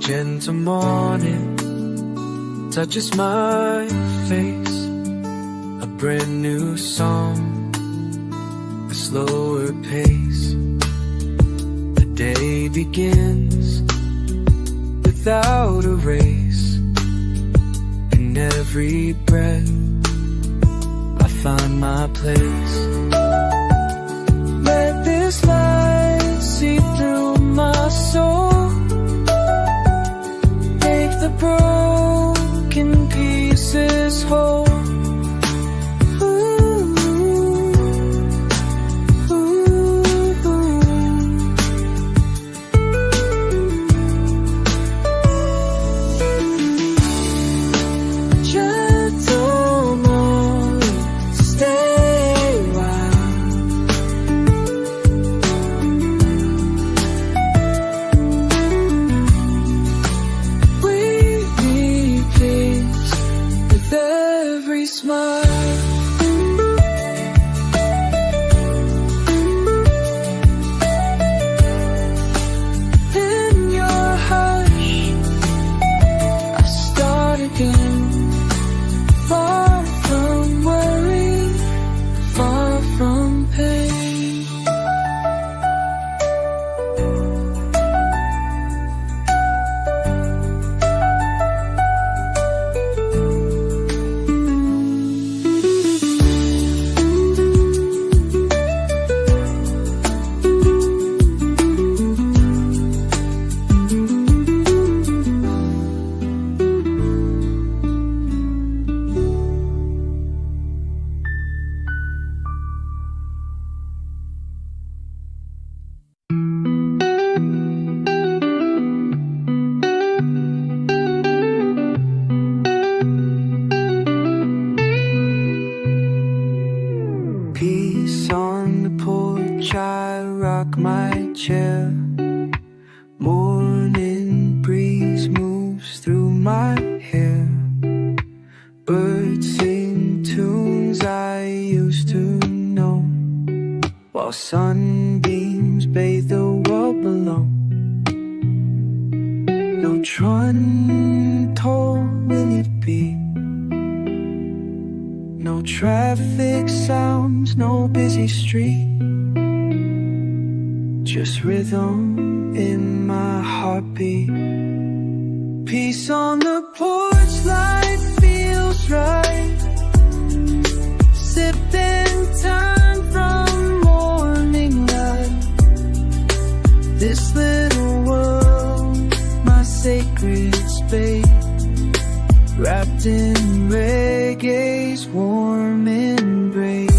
Gentle morning touches my face, a brand new song, a slower pace. The day begins without a race. In every breath I find my place. Let this light see through my soul, make the broken pieces whole. Peace on the porch, I rock my chair. Morning breeze moves through my hair. Birds sing tunes I used to know, while sunbeams bathe the world below. No trun toll will it be, no traffic sounds, no busy street, just rhythm in my heartbeat. Peace on the porch, light feels right. Sipping time from morning light. This little world, my sacred space, wrapped in reggae's warm embrace.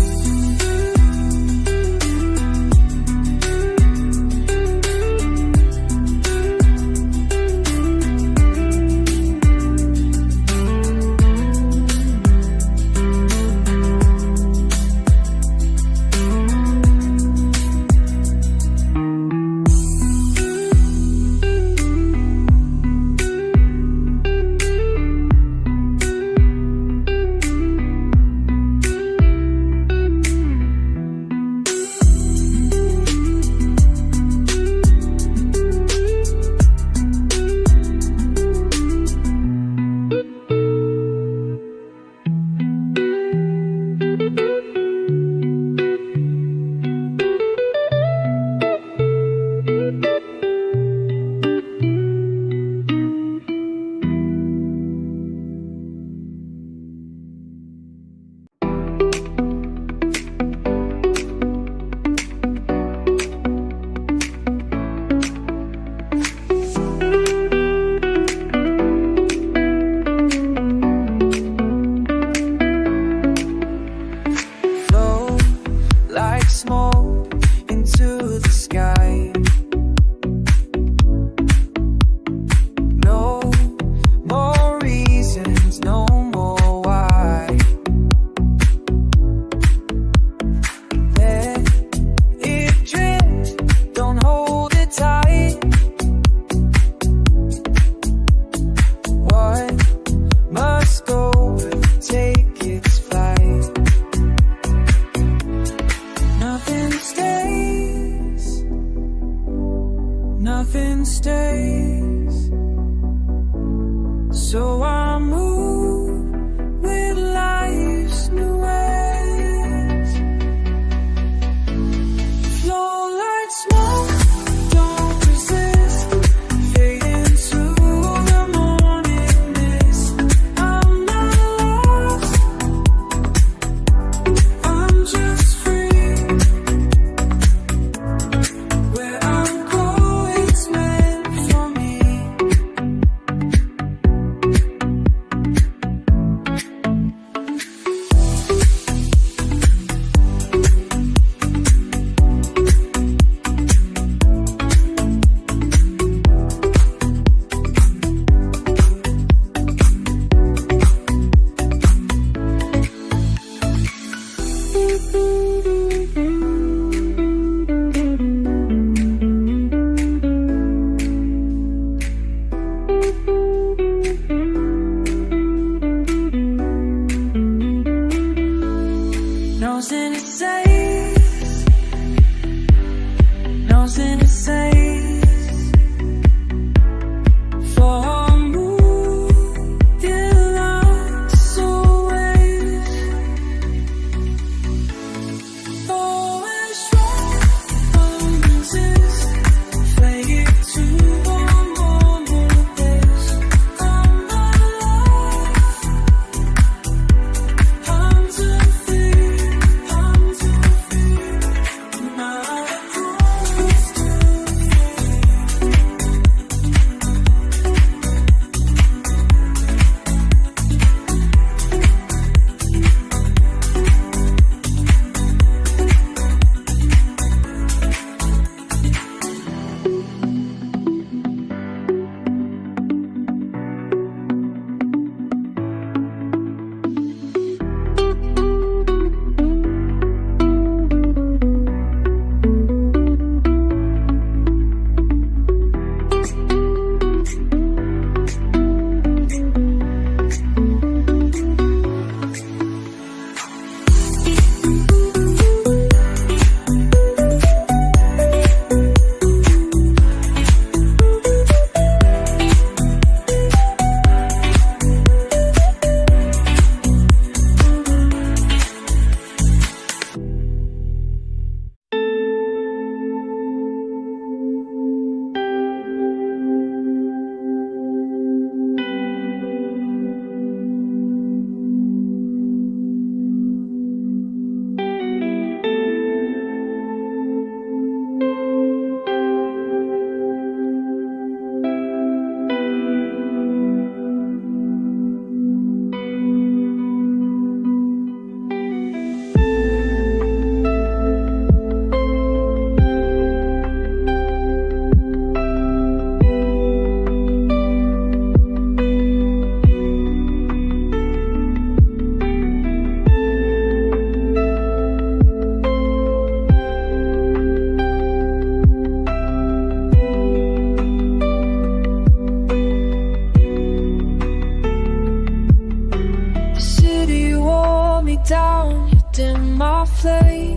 play.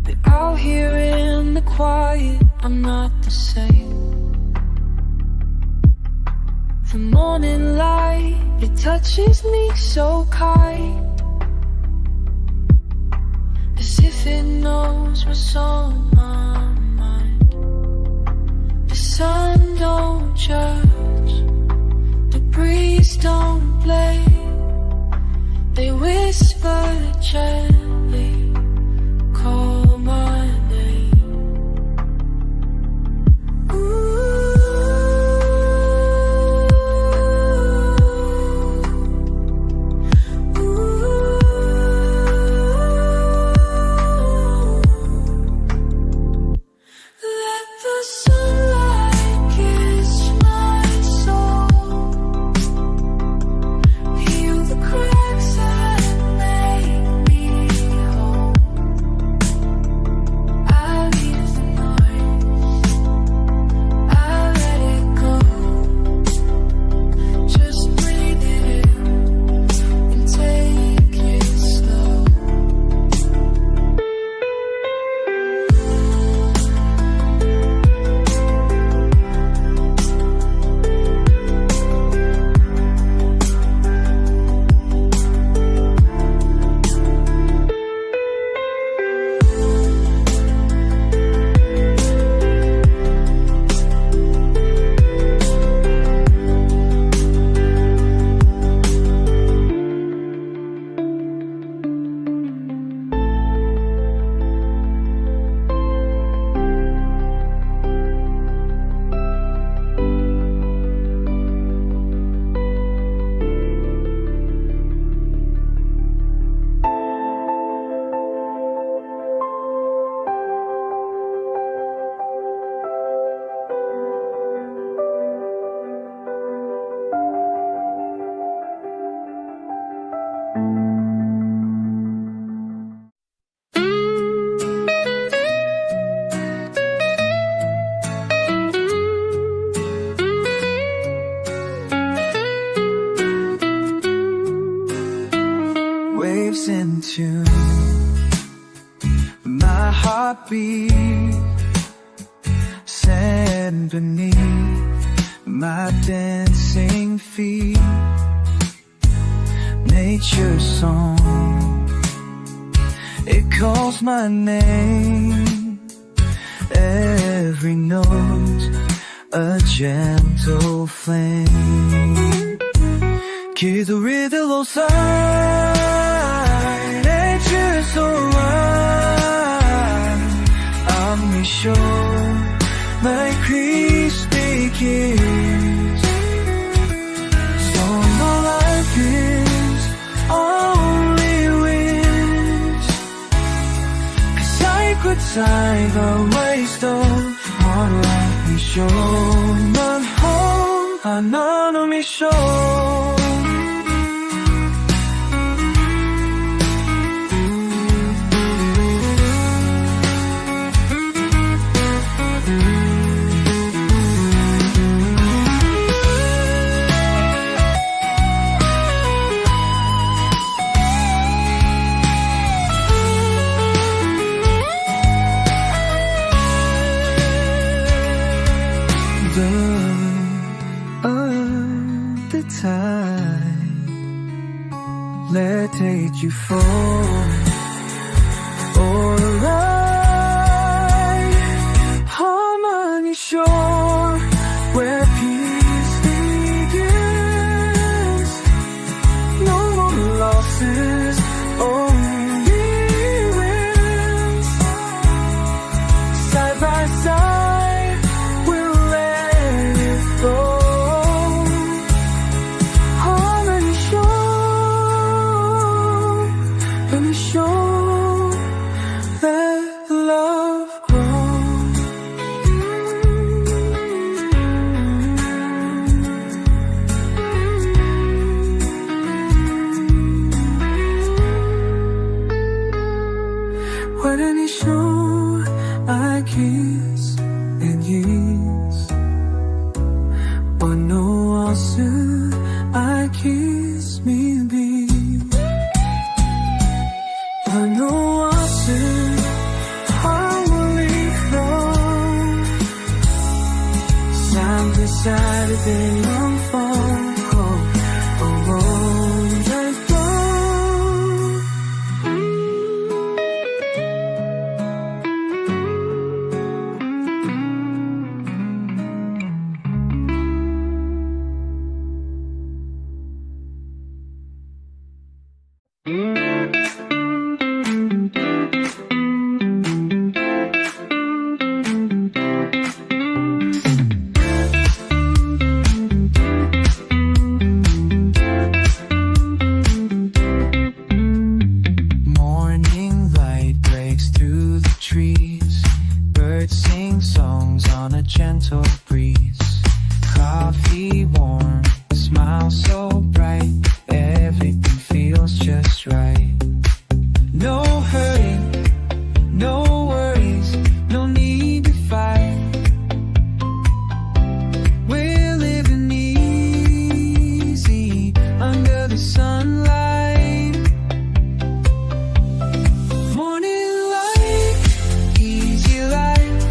But out here in the quiet, I'm not the same. The morning light, it touches me so kind, as if it knows what's on my mind. The sun don't judge, the breeze don't blame. They whisper gently, call my name. Ooh. Waves in tune, my heartbeat, sand beneath my dancing feet. Nature's song, it calls my name. Every note, a gentle flame. 기도리들로 Nature's so wide, I'm sure my crispy kiss. So my life is only wish, 'cause sacred time the waste of our life is sure. 난 home, 하나님이 sure. The tide, let take you for all right. Harmony shore, where peace begins. No more losses, only wins. Side by side, we'll let it go. When you show, I kiss and yes. But no also I kiss me be. I'm beside of it on phone. Just go. Morning light breaks through the trees. Birds sing songs on a gentle breeze. Coffee warm, smile so bright. Everything feels just right. No hurry, no worries, no need to fight. We're living easy under the sunlight. Morning light, easy life.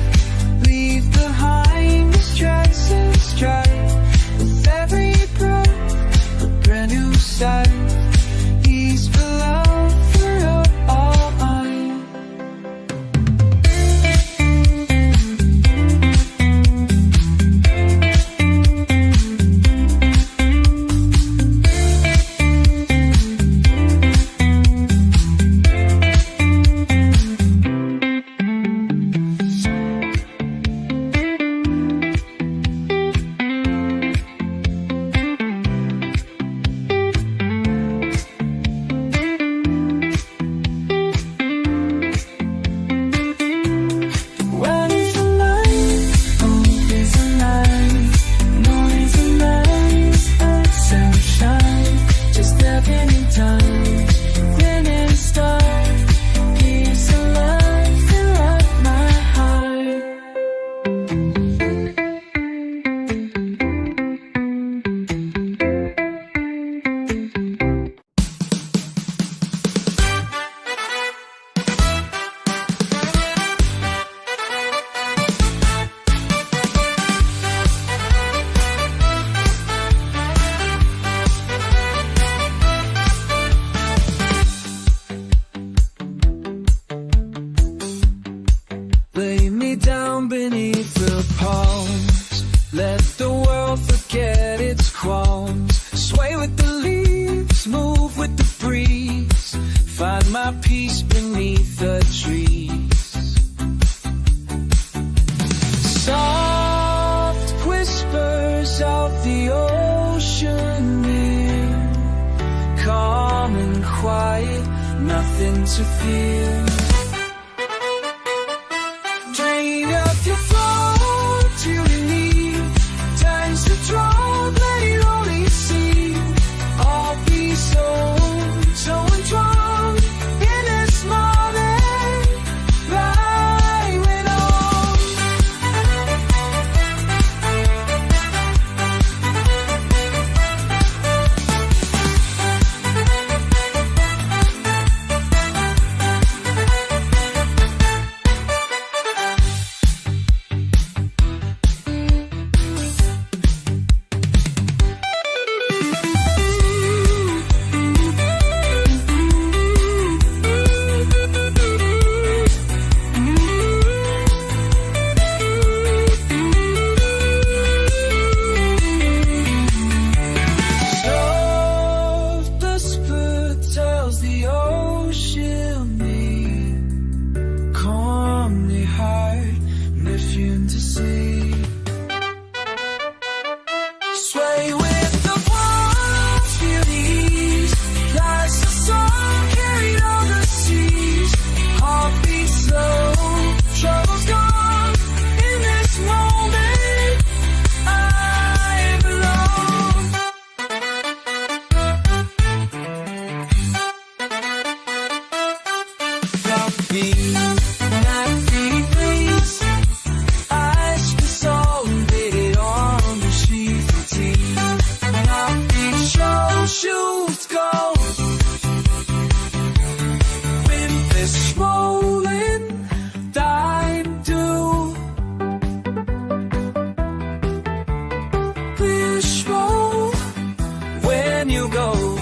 Leave behind the stress and strife. With every breath, a brand new sight. He's beloved for all mine. When it's alive, hope is alive. Noise and light, and sunshine. Just stepping in time, when it starts. Peace and love fill up my heart. Lay me down beneath the palms. Let the world forget its qualms. Sway with the leaves, move with the breeze. Find my peace beneath the trees. Soft whispers of the ocean near. Calm and quiet, nothing to fear. Drain up your flow till you need. Times to drop, let it only see. I'll be so entwined in this moment. Right when stylish roll when you go.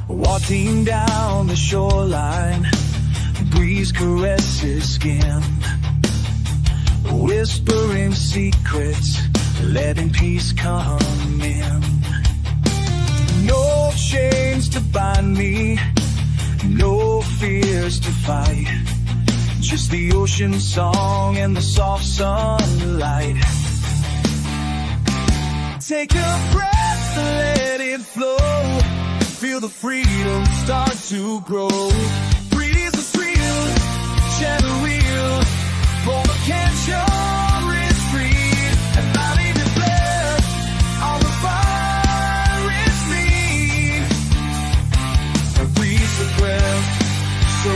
Walking down the shoreline, breeze caresses skin, whispering secrets, letting peace come in. No chains to bind me, no fears to fight, just the ocean song and the soft sunlight. Take a breath, let it flow, feel the freedom start to grow. Breathe the thrill, channel real, for the cancer is free, and I leave it blessed, all the fire is me. And breathe the breath, so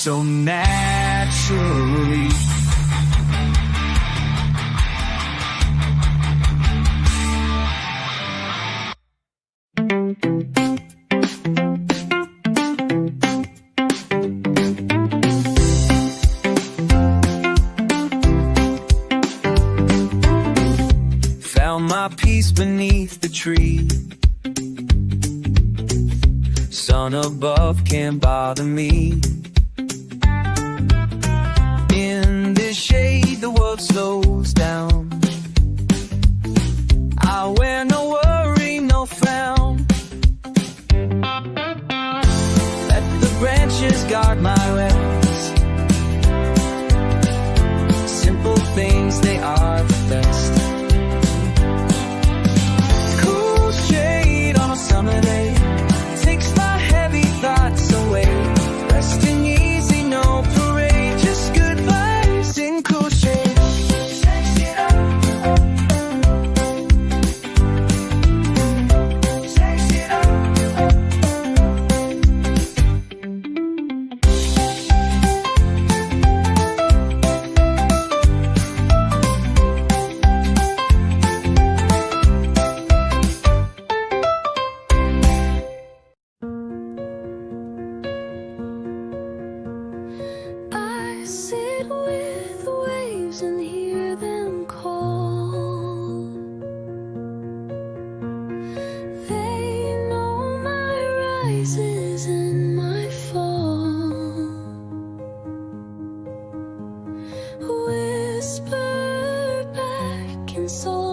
so naturally. Found my peace beneath the tree. Sun above can't bother me. In this shade the world slows down. I wear no worry, no frown. Let the branches guard my rest. Simple things, they are the best. Cool shade on a summer day takes my heavy thoughts away. Resting easy, no parade, just good vibes in cool shade. Takes it up.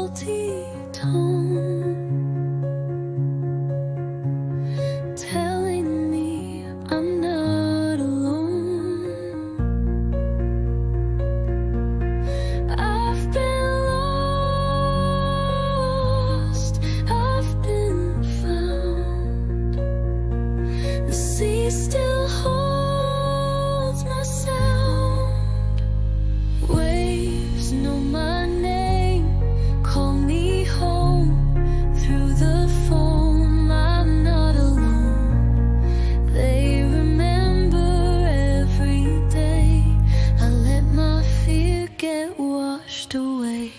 salty tone, telling me I'm not alone. I've been lost, I've been found. The sea still holds my sound. Waves know my name, call me home through the foam. I'm not alone. They remember every day. I let my fear get washed away.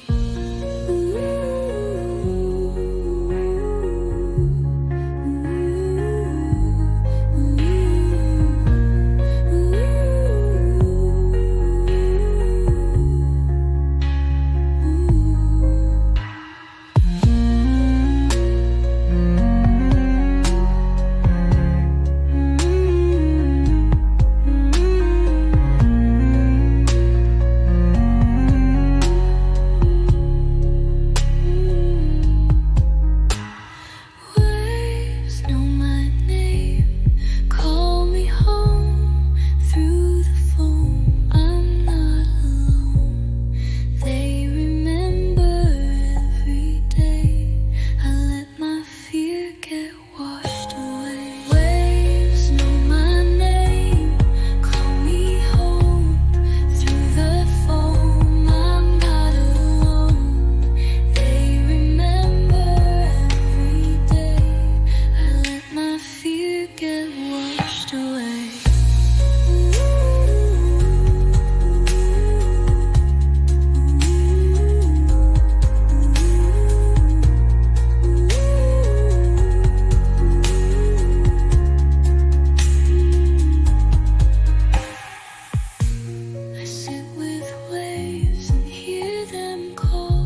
Waves know my name, call me home through the foam. I'm not alone. They remember every day. I let my fear get washed away. Waves know my name, call me home through the foam. I'm not alone. They remember every day. I let my fear get washed away. I sit with waves and hear them call.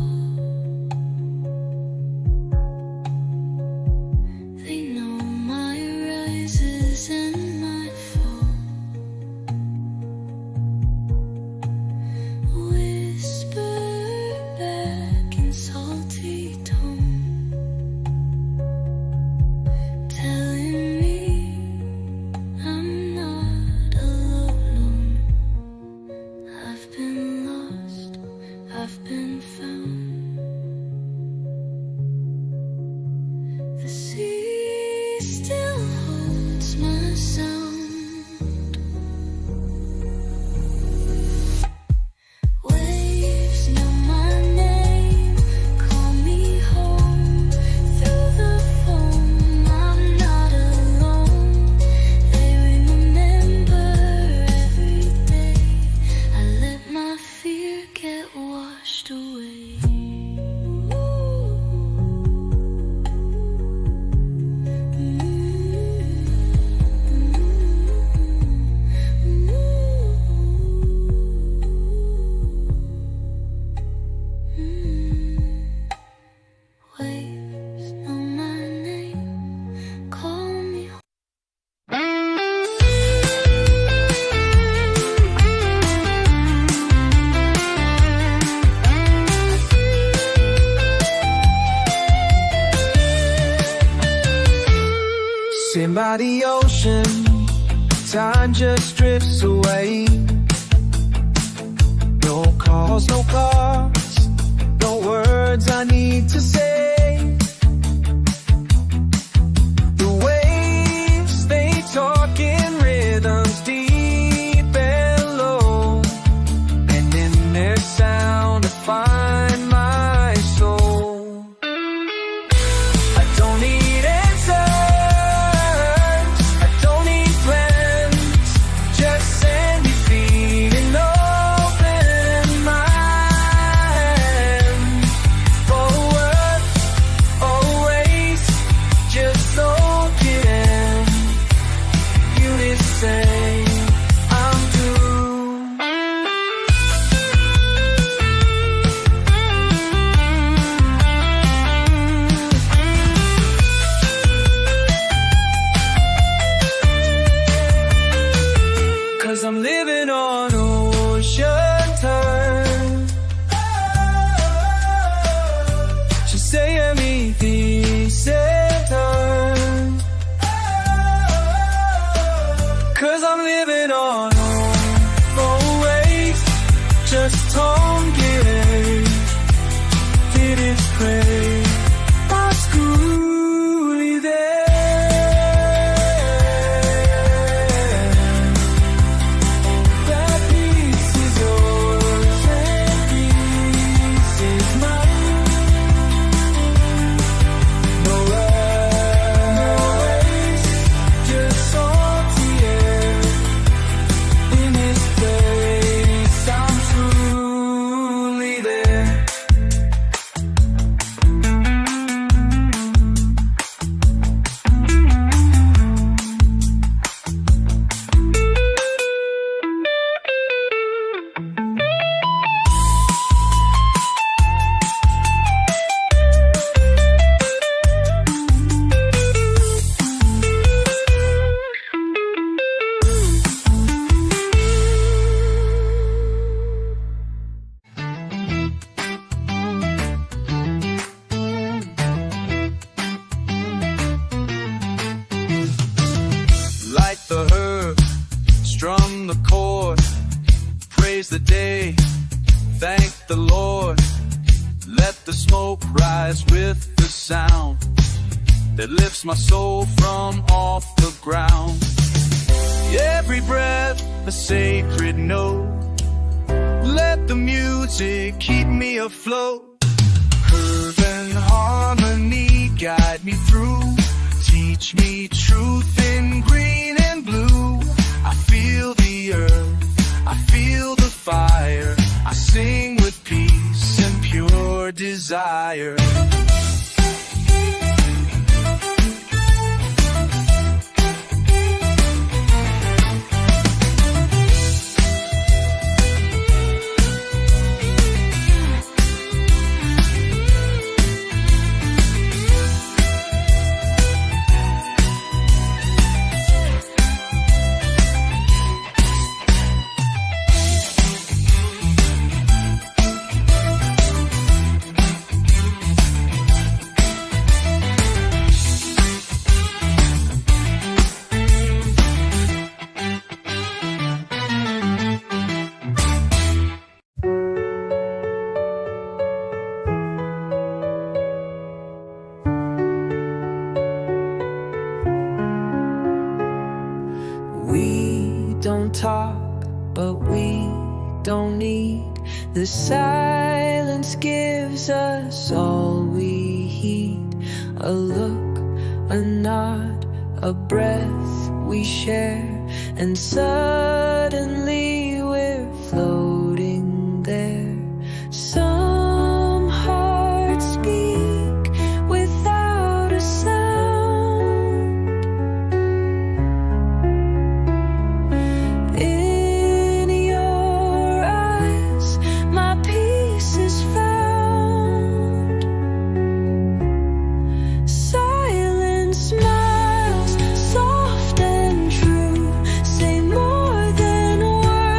They know my rises and my fall. Whisper back in salty tone, telling me I'm not alone. I've been lost, I've been found. The sea still holds my sound. Waves know my name, call me home through the foam. I'm not alone. They remember every day. I let my fear get washed away. Waves know my name, call me home. Sitting by the ocean, time just drifts away. No calls, no cars, no words I need to say. The waves, they talk in rhythms deep and low, and in their sound I find my soul. I don't need answers, I don't need plans, just send me feet and open mind for a world his prey. What's truly there? That peace is yours and peace is mine. No race, just salty air. In his place, I'm truly there. Light the herb, strum the chord, praise the day, thank the Lord. Let the smoke rise with the sound that lifts my soul from off the ground. Every breath a sacred note, let the music keep me afloat. Herb and harmony guide me through, teach me truth in green and blue. I feel the earth, I feel the fire, I sing with peace and pure desire. We don't talk, but we don't need. The silence gives us all we heed. A look, a nod, a breath we share, and suddenly we're floating there. Some hearts speak without a sound. In your eyes, my peace is found. Silent smiles, soft and true, say more than words.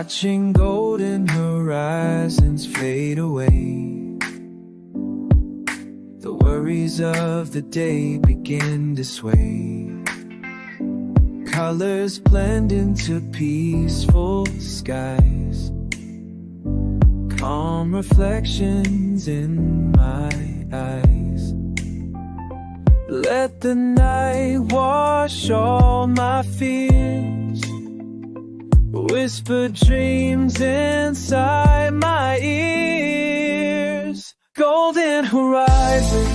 watching golden horizons fade away. The worries of the day begin to sway. Colors blend into peaceful skies. Calm reflections in my eyes. Let the night wash all my fears. Whisper dreams inside my ears. Golden horizon,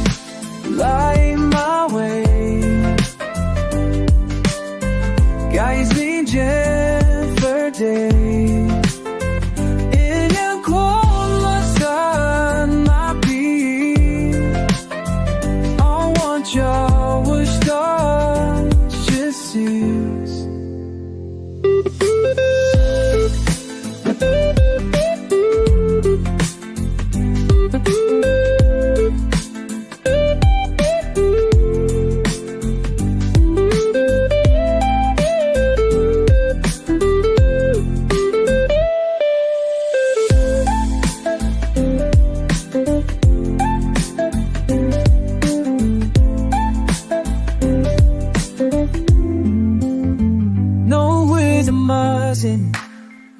light my way. Guides me yesterday. In your cold sun, my being. I want your wish touch, just seals.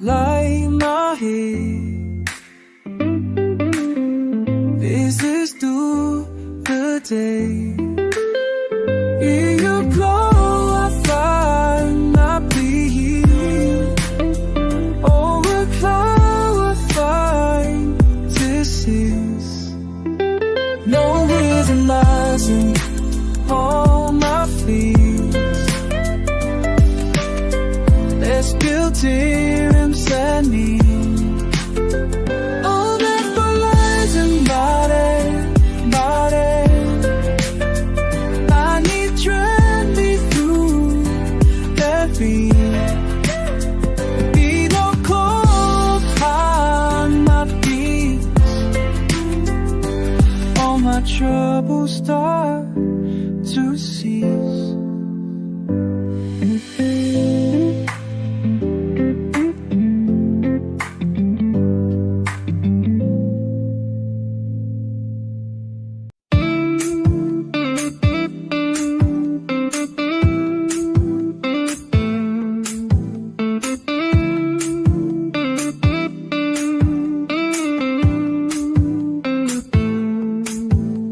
Light my head. This is through the day. In your glow I find my peace. Over cloud I find this is. No rhythm lies in all my fears. Let's build dreams and me. All that lies in body. I need trend me through that beat. Be no cold on my feet. All my troubles start to cease.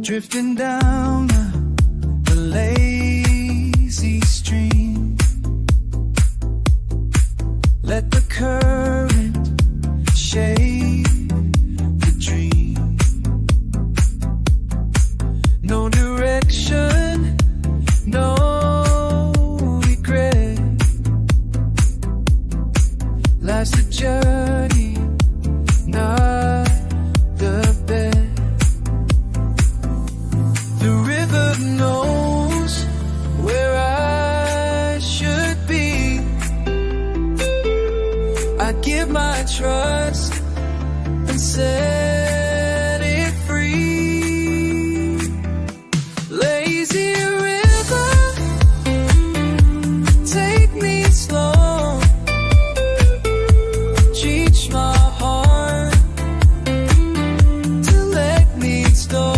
Drifting down the lazy stream. Let the current shape the dream. No direction, no regret. Life's a journey, not the best. The river knows where I should be. I give my trust and set it free. Lazy river, take me slow. Teach my heart to let me go.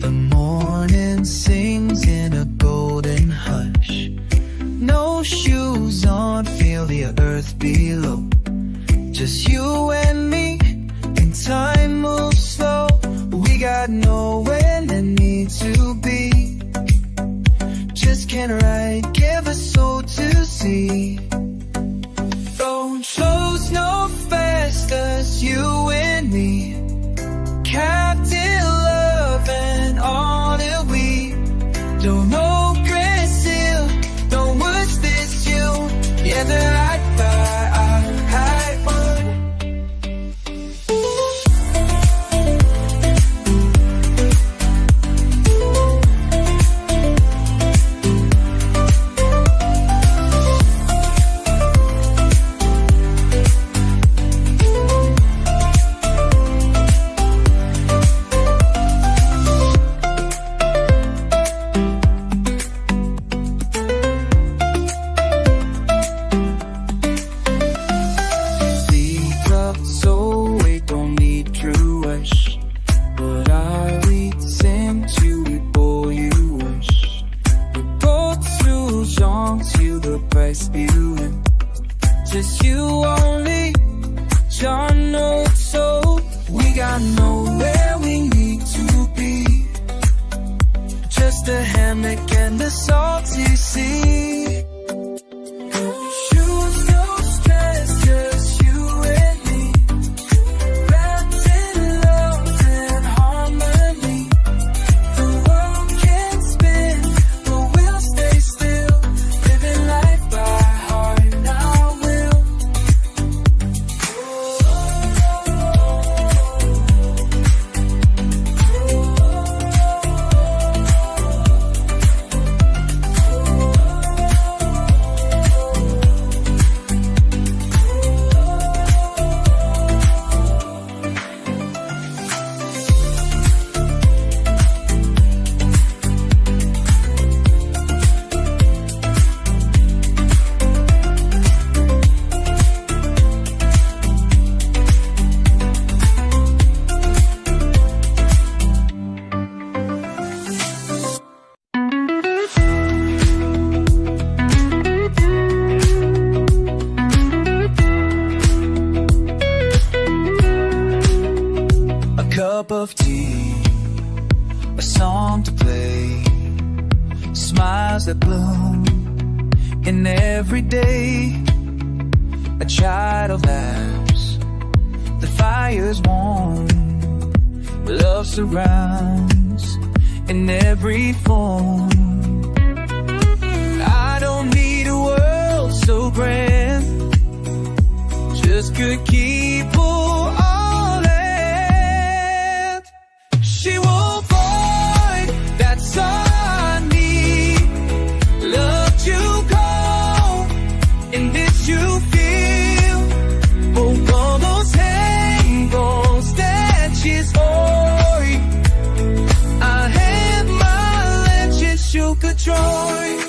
The morning sings in a golden hush. No shoes on, feel the earth below. Just you and me, and time moves slow. We got nowhere that need to be. Just can't write, give a soul to see. Road shows no fastest, you and me. Captain love and all that we don't know, Brazil, don't wish this you. Yeah, the light by our high one. Just you only, John knows so. We got nowhere we need to be. Just a hammock and a salty sea. Shoes, no stress, just you and me. Wrapped in love and harmony. The world can spin, but we'll stay still. Living life by heart now. Cup of tea, a song to play, smiles that bloom in every day. A child laughs, the fire's warm, love surrounds in every form. I don't need a world so grand, just good people. She won't void, that's all I need. Love to go, and this you feel. Oh, all those angles that she's oi. I had my legends you could join.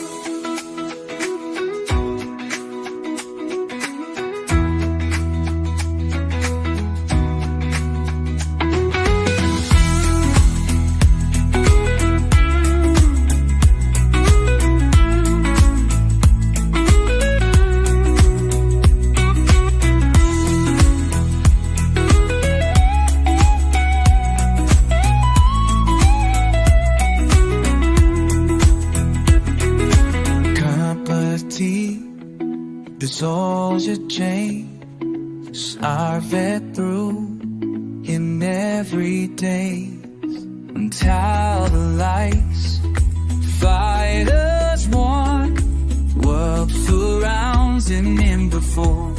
Dissolves your chains, are fed through in every day. Until the lights fight as one, world surrounds and in before.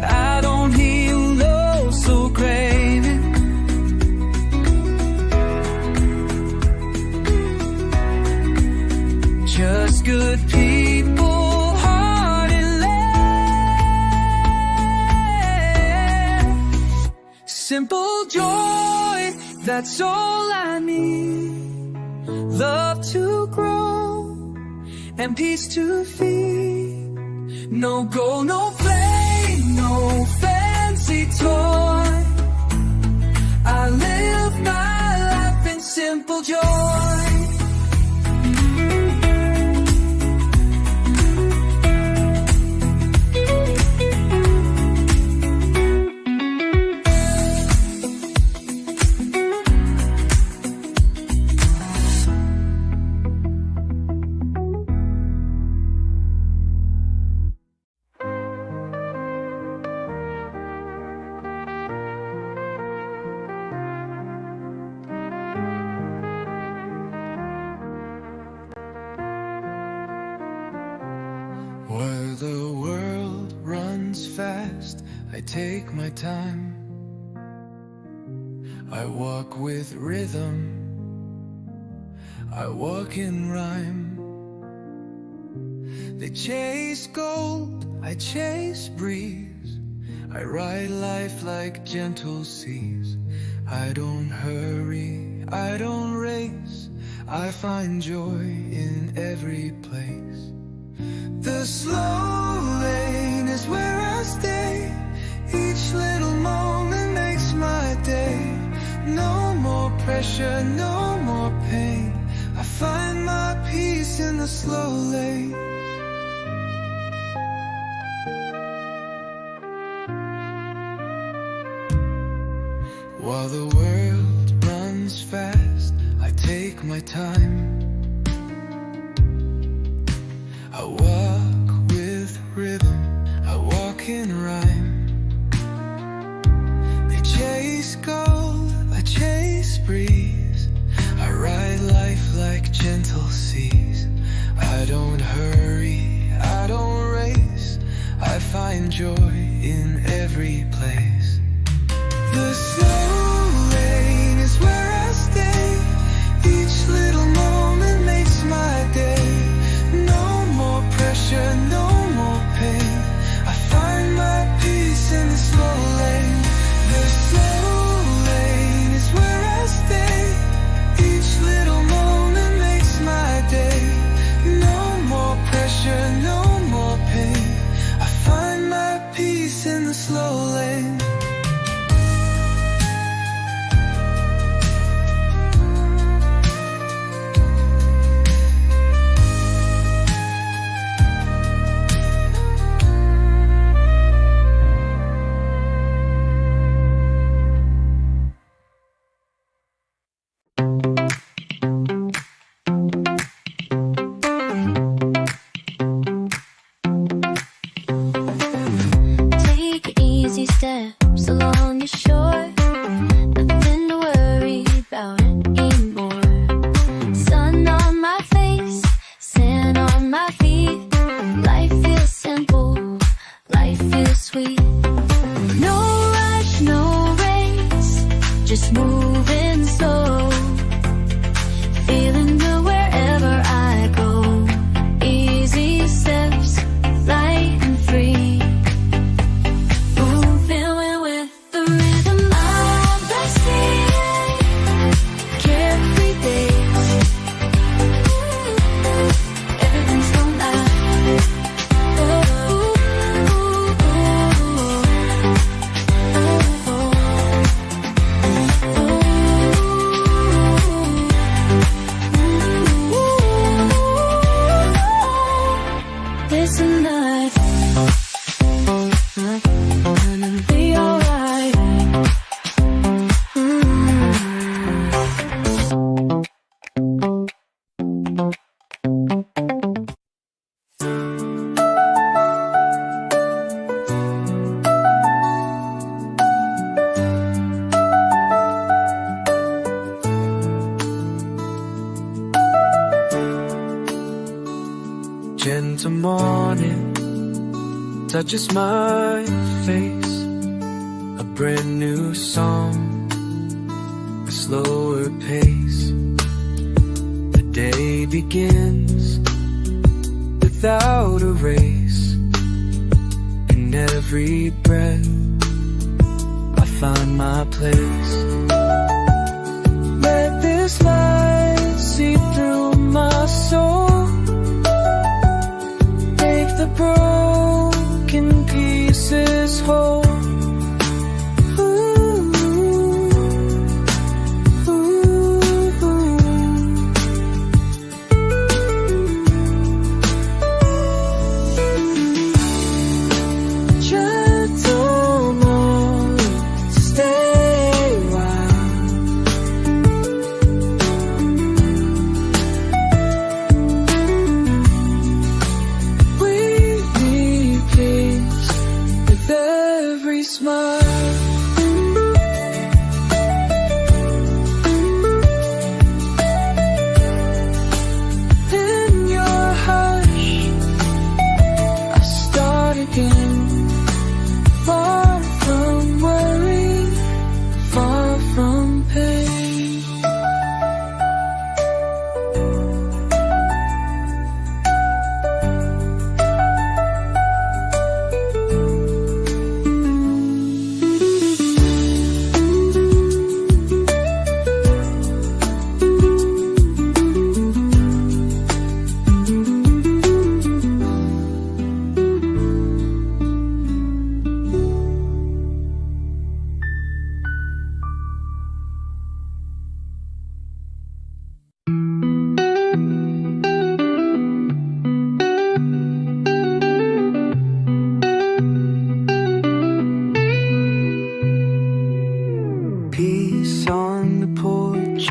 I don't hear love so craving. Just good people. Simple joy, that's all I need. Love to grow and peace to feed. No gold, no flame, no fancy toy. I live my life I take my time. I walk with rhythm, I walk in rhyme. They chase gold, I chase breeze. I ride life like gentle seas. I don't hurry, I don't race. I find joy in every place. The slow lane is where I stay. Each little moment makes my day. No more pressure, no more pain. I find my peace in the slow lane. While the world runs fast, I take my time. I walk with rhythm, I walk in rhyme. They chase gold, I chase breeze. I ride life like gentle seas. I don't hurry, I don't race. I find joy in every place. The slow lane is where I stay. Each little moment makes my day. No more pressure, no more pain. I find my peace in the slow lane. The slow lane is where I stay. Each little moment makes my day. No more pressure, no more pain. I find my peace in the slow lane. Steps along your shore, nothing to worry about anymore. Sun on my face, sand on my feet. Life feels simple, life feels sweet. No rush, no race, just moving slow. Feeling good wherever I go. Easy steps, light and free. Gentle morning touches my face. A brand new song, a slower pace. The day begins without a race. In every breath I find my place. Let this light see through my soul. The broken pieces whole. Ooh, ooh, ooh. Gentle moment, stay right.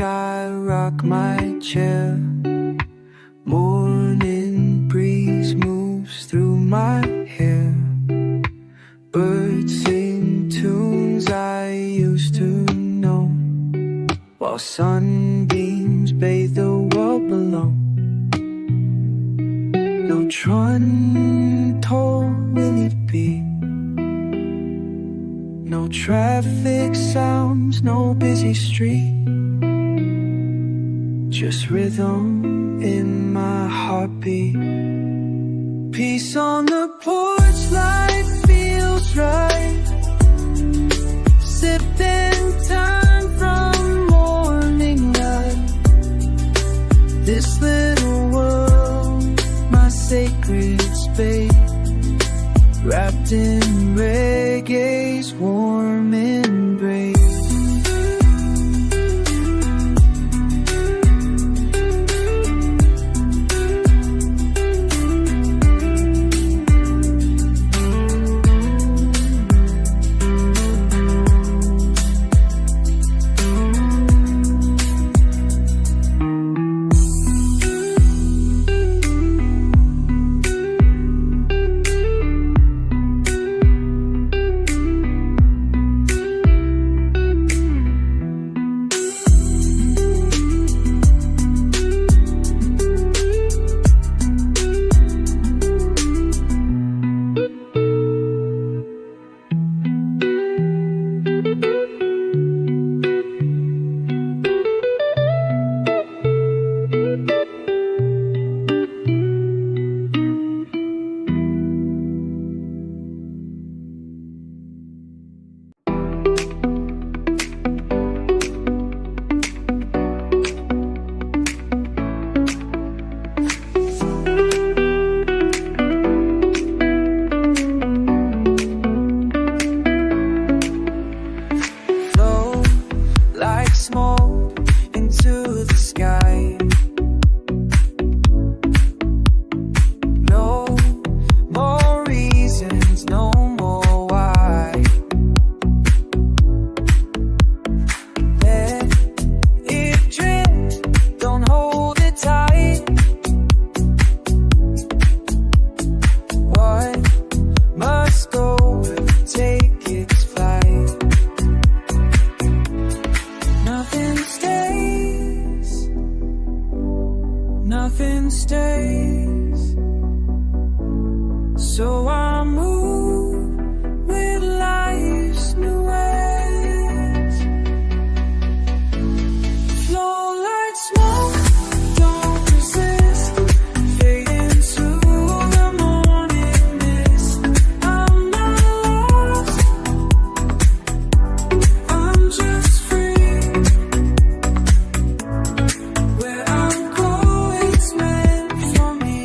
I rock my chair. Morning breeze moves through my hair. Birds sing tunes I used to know, while sunbeams bathe the world below. No trun toll will it be, no traffic sounds, no busy street, just rhythm in my heartbeat. Peace on the porch, life feels right. Sipping time from morning light. This little world, my sacred space, wrapped in reggae's warm embrace. Nothing stays, so I move with life's new ways. Flow like smoke, don't resist, fade into the morning mist. I'm not lost, I'm just free. Where I'm going, it's meant for me.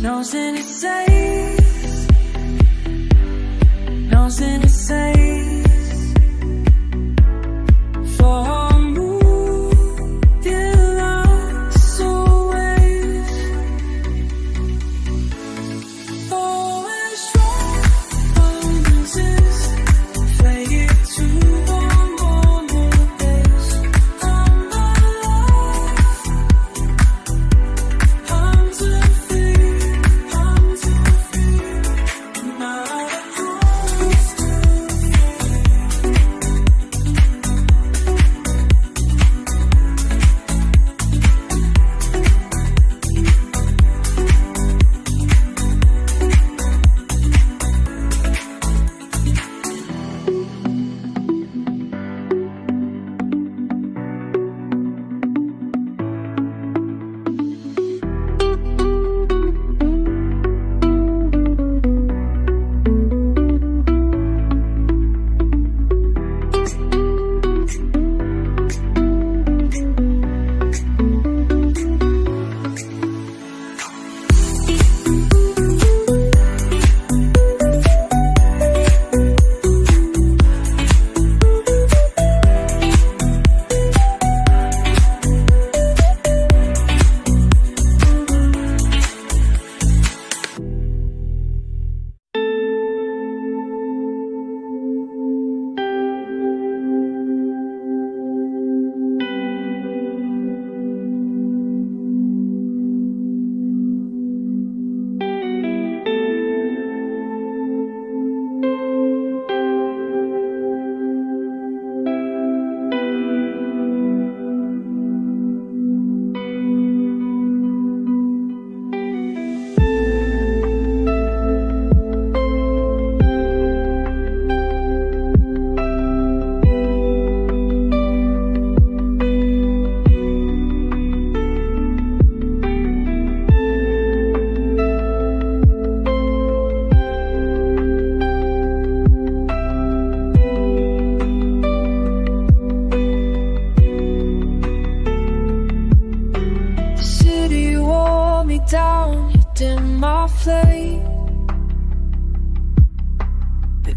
Nothing it says, nothing it says. For a move, it lasts always. Always strong, resist, fade to one more days. I'm not lost, I'm too free, I'm too free. Not a promise to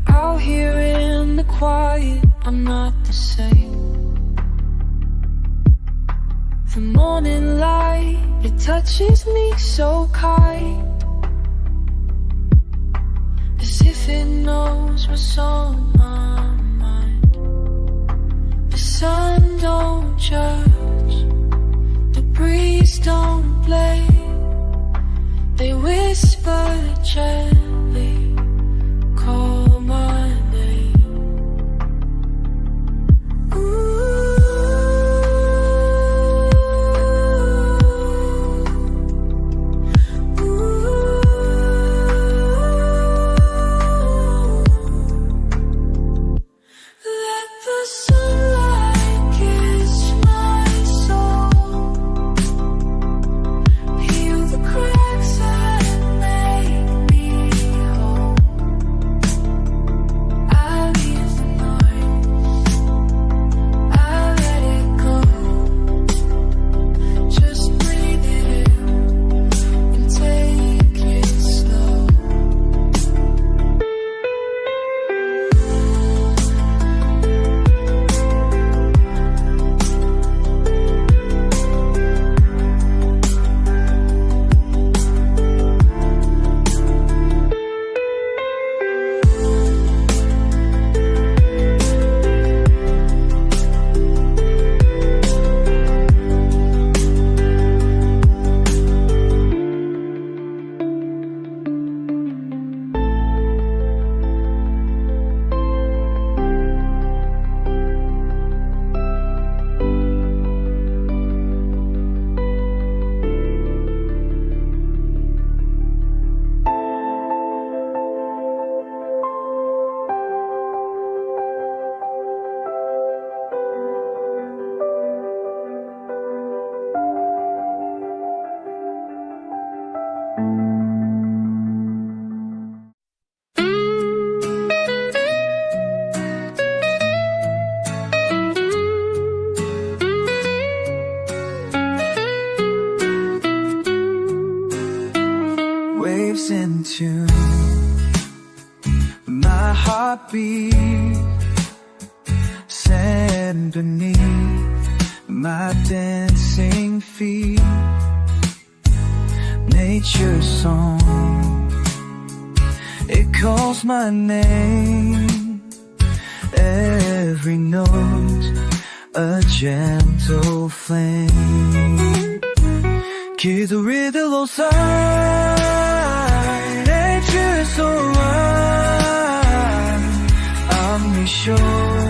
Out here in the quiet, I'm not the same. The morning light, it touches me so kind, as if it knows what's on my mind. The sun don't judge, the breeze don't blame. They whisper gently, call my name. Ooh. Waves in tune, my heartbeat, sand beneath my dancing feet. Nature's song, it calls my name. Every note, a gentle flame. Kids are riddle side, nature's so wide. I'm sure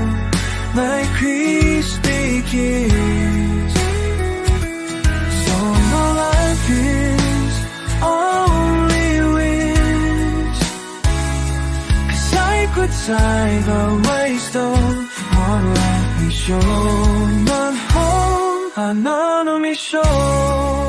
my crispy kiss. So my life is only wish. A sacred side, a waste of one life me show. Not home, I know me show.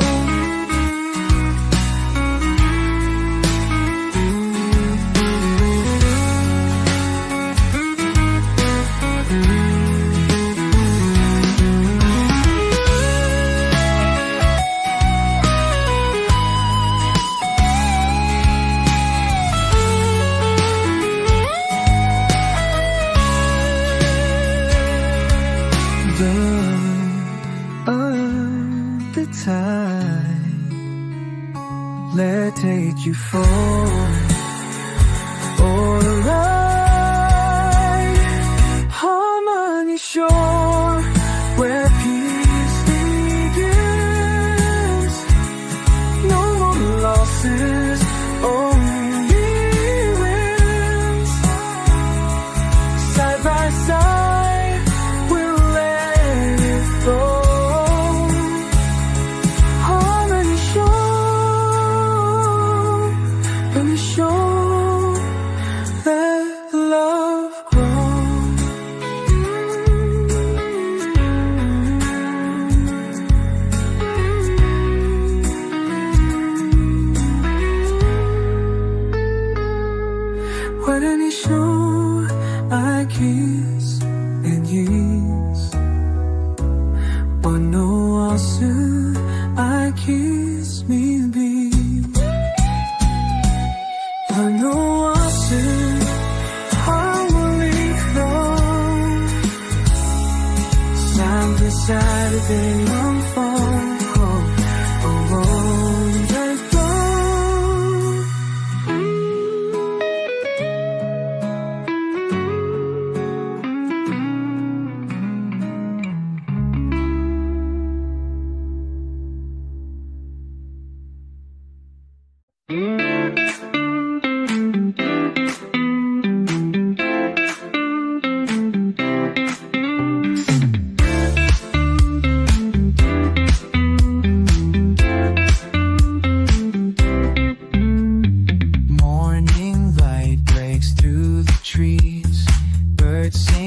The tide, let you fall or ride. Harmony shore, where peace begins. No more losses, only wins. Side by side, we'll let it flow. When you show, I kiss and yes. But no answer, I kiss me be. But no answer, I everything I'm for. Just go. Morning light breaks through the trees. Birds sing